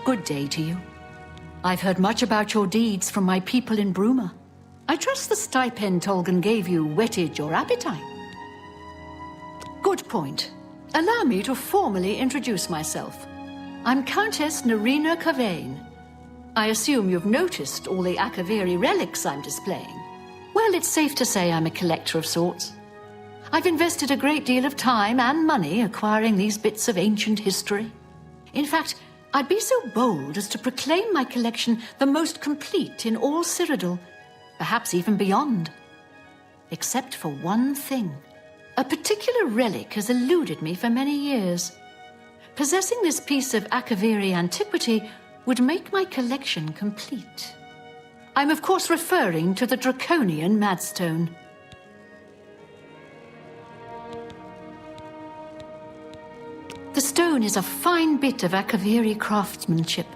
Good day to you. I've heard much about your deeds from my people in Bruma. I trust the stipend Tolgan gave you whetted your appetite. Good point. Allow me to formally introduce myself. I'm Countess Nerina Cavain. I assume you've noticed all the Akaviri relics I'm displaying. Well, it's safe to say I'm a collector of sorts. I've invested a great deal of time and money acquiring these bits of ancient history. In fact, I'd be so bold as to proclaim my collection the most complete in all Cyrodiil, perhaps even beyond. Except for one thing. A particular relic has eluded me for many years. Possessing this piece of Akaviri antiquity would make my collection complete. I'm of course referring to the Draconian Madstone. The stone is a fine bit of Akaviri craftsmanship.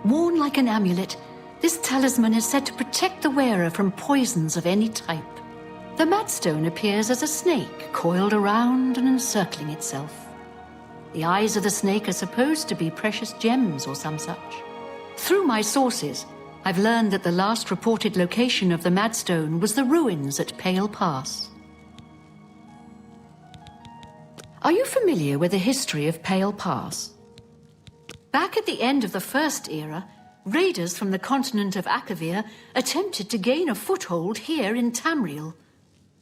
Worn like an amulet, this talisman is said to protect the wearer from poisons of any type. The Madstone appears as a snake coiled around and encircling itself. The eyes of the snake are supposed to be precious gems or some such. Through my sources, I've learned that the last reported location of the Madstone was the ruins at Pale Pass. Are you familiar with the history of Pale Pass? Back at the end of the First Era, raiders from the continent of Akavir attempted to gain a foothold here in Tamriel.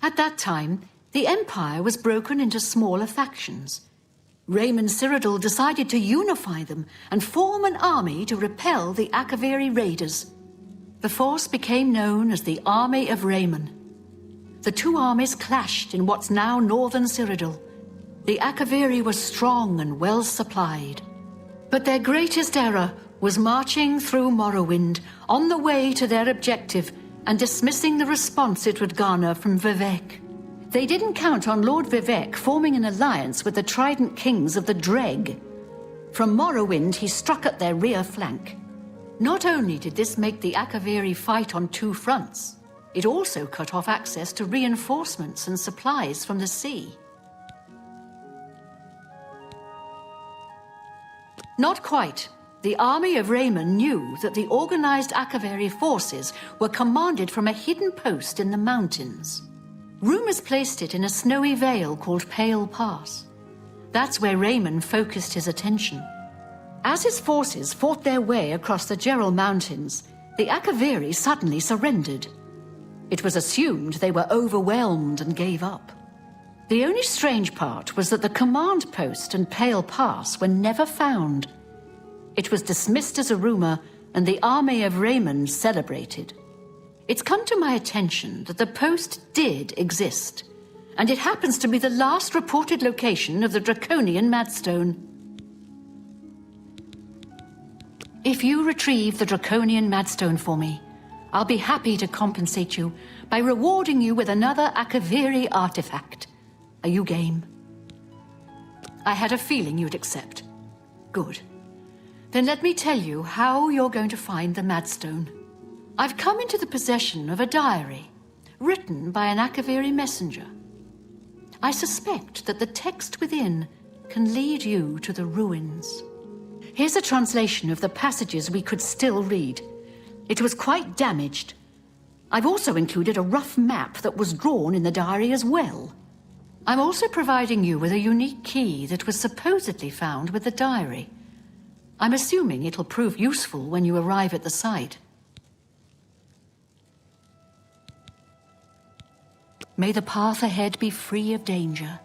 At that time, the Empire was broken into smaller factions. Raymond Cyrodiil decided to unify them and form an army to repel the Akaviri raiders. The force became known as the Army of Raymond. The two armies clashed in what's now northern Cyrodiil. The Akaviri were strong and well supplied. But their greatest error was marching through Morrowind on the way to their objective and dismissing the response it would garner from Vivek. They didn't count on Lord Vivek forming an alliance with the Trident Kings of the Dreg. From Morrowind, he struck at their rear flank. Not only did this make the Akaviri fight on two fronts, it also cut off access to reinforcements and supplies from the sea. Not quite. The army of Raymond knew that the organized Akaviri forces were commanded from a hidden post in the mountains. Rumors placed it in a snowy vale called Pale Pass. That's where Raymond focused his attention. As his forces fought their way across the Gerald Mountains, the Akaviri suddenly surrendered. It was assumed they were overwhelmed and gave up. The only strange part was that the command post and Pale Pass were never found. It was dismissed as a rumor, and the army of Raymond celebrated. It's come to my attention that the post did exist, and it happens to be the last reported location of the Draconian Madstone. If you retrieve the Draconian Madstone for me, I'll be happy to compensate you by rewarding you with another Akaviri artifact. Are you game? I had a feeling you'd accept. Good. Then let me tell you how you're going to find the Madstone. I've come into the possession of a diary, written by an Akaviri messenger. I suspect that the text within can lead you to the ruins. Here's a translation of the passages we could still read. It was quite damaged. I've also included a rough map that was drawn in the diary as well. I'm also providing you with a unique key that was supposedly found with the diary. I'm assuming it'll prove useful when you arrive at the site. May the path ahead be free of danger.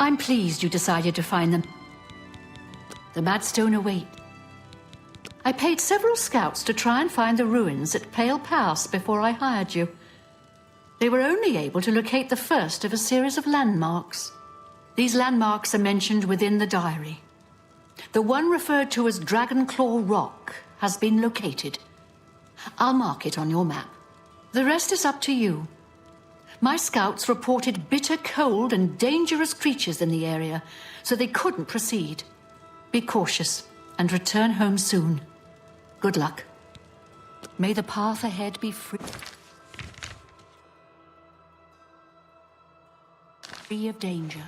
I'm pleased you decided to find them. The Madstone await. I paid several scouts to try and find the ruins at Pale Pass before I hired you. They were only able to locate the first of a series of landmarks. These landmarks are mentioned within the diary. The one referred to as Dragonclaw Rock has been located. I'll mark it on your map. The rest is up to you. My scouts reported bitter cold and dangerous creatures in the area, so they couldn't proceed. Be cautious and return home soon. Good luck. May the path ahead be free of danger.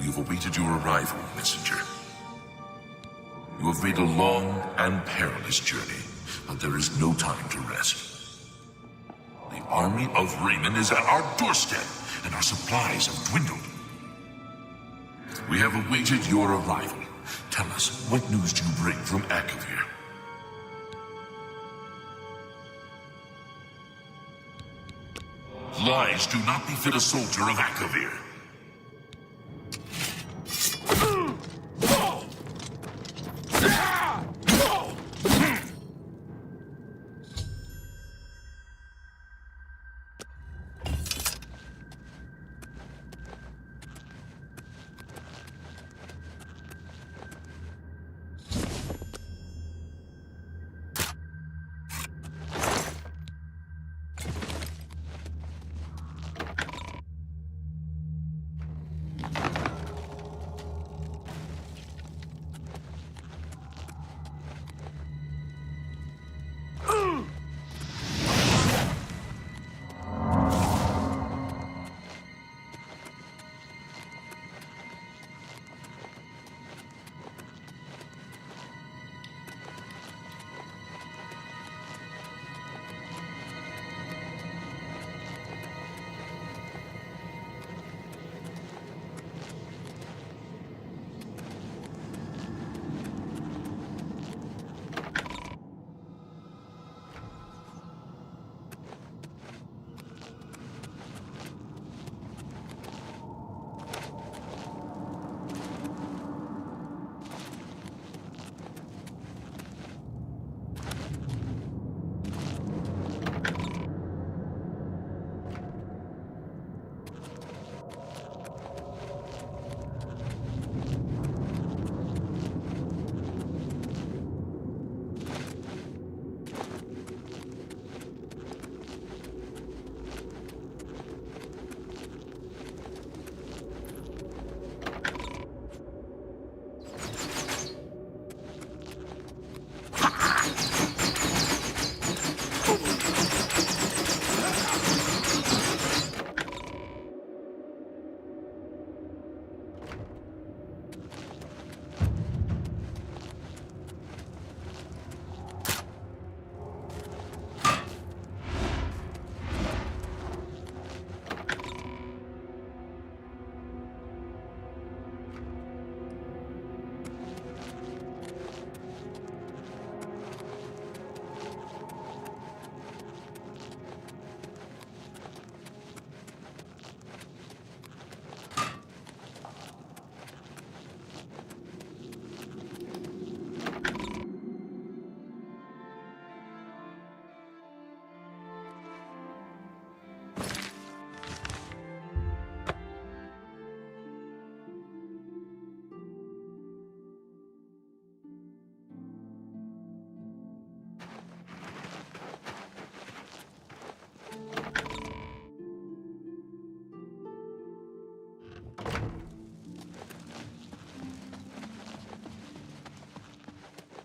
We have awaited your arrival, messenger. You have made a long and perilous journey, but there is no time to rest. The army of Raymond is at our doorstep, and our supplies have dwindled. We have awaited your arrival. Tell us, what news do you bring from Akavir? Lies do not befit a soldier of Akavir.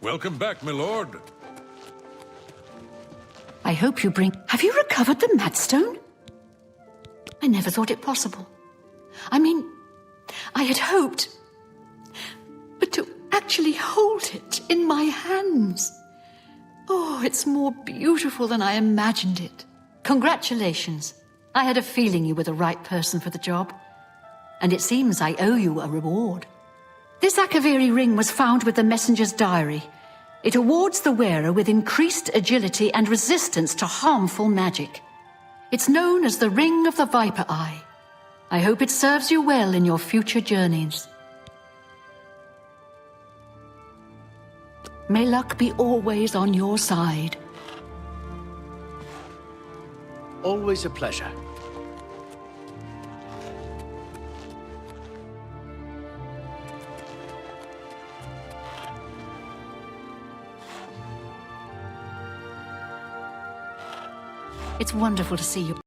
Welcome back, my lord. I hope you bring... Have you recovered the Madstone? I never thought it possible. I mean, I had hoped... But to actually hold it in my hands... Oh, it's more beautiful than I imagined it. Congratulations. I had a feeling you were the right person for the job. And it seems I owe you a reward. This Akaviri ring was found with the messenger's diary. It awards the wearer with increased agility and resistance to harmful magic. It's known as the Ring of the Viper Eye. I hope it serves you well in your future journeys. May luck be always on your side. Always a pleasure. It's wonderful to see you.